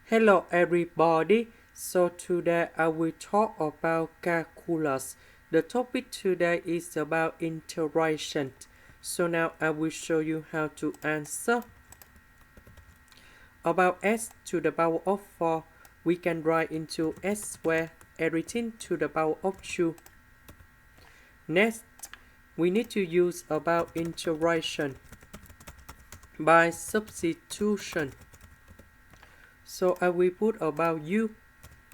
Hello everybody, so today I will talk about calculus. The topic today is about integration. So now I will show you how to answer. About s to the power of 4, we can write into s squared everything to the power of 2. Next, we need to use about integration by substitution. So I will put about u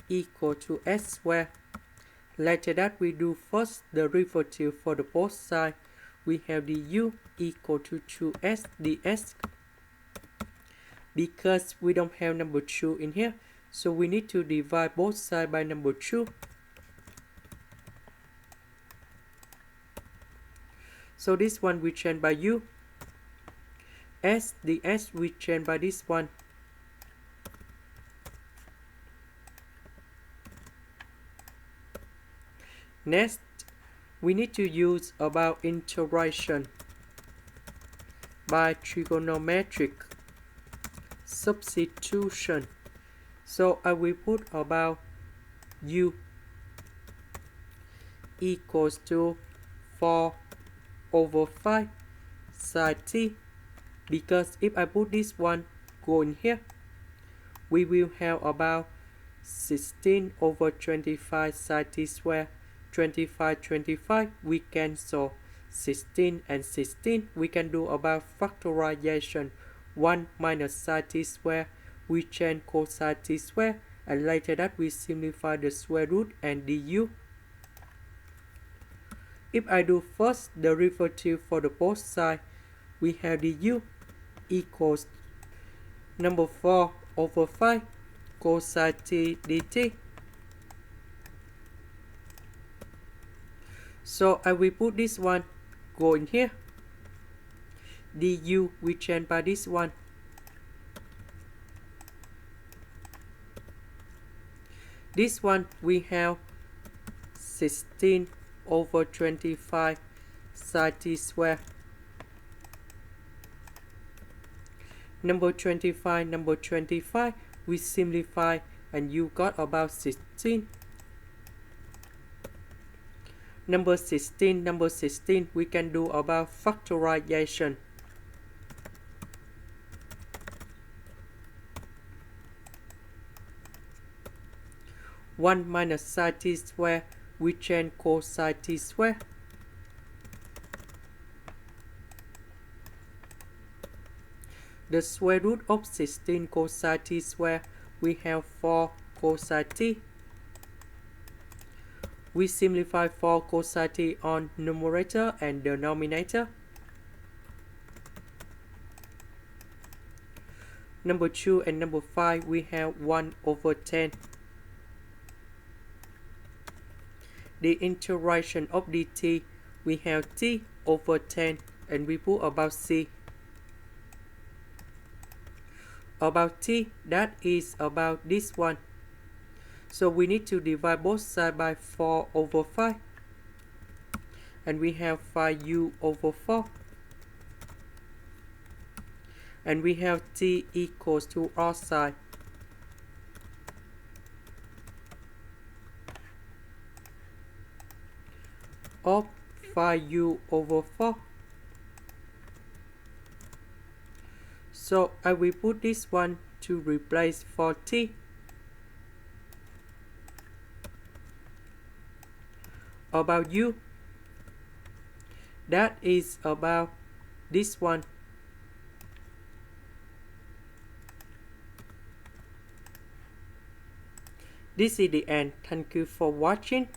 equal to s squared. Later that we do first the derivative for the both sides. We have the u equal to 2s ds. Because we don't have number 2 in here, so we need to divide both sides by number 2. So this one we change by u. S ds we change by this one. Next, we need to use about integration by trigonometric substitution. So I will put about u equals to 4 over 5 sine t, because if I put this one go in here, we will have about 16 over 25 sine t squared. 25 we cancel 16 and 16. We can do about factorization. 1 minus sine t squared, we change cosine t squared, and later that we simplify the square root and du. If I do first the derivative for the both sides, we have du equals number 4 over 5 cosine t dt. So I will put this one go in here. Du we change by this one. This one we have 16 over 25 sine t squared. Number 25 we simplify and you got about 16. Number 16 we can do about factorization. One minus sine t squared, we change cosine t squared. The square root of 16 cosine t squared, we have 4 cosine t. We simplify 4 cosine t on numerator and denominator. Number 2 and number 5 we have 1 over 10. The integration of dt, we have t over 10 and we put about c. About t, that is about this one. So we need to divide both sides by 4 over 5. And we have 5u over 4. And we have t equals to r side. Of 5u over 4. So I will put this one to replace for t. About u, that is about this one. This is the end. Thank you for watching.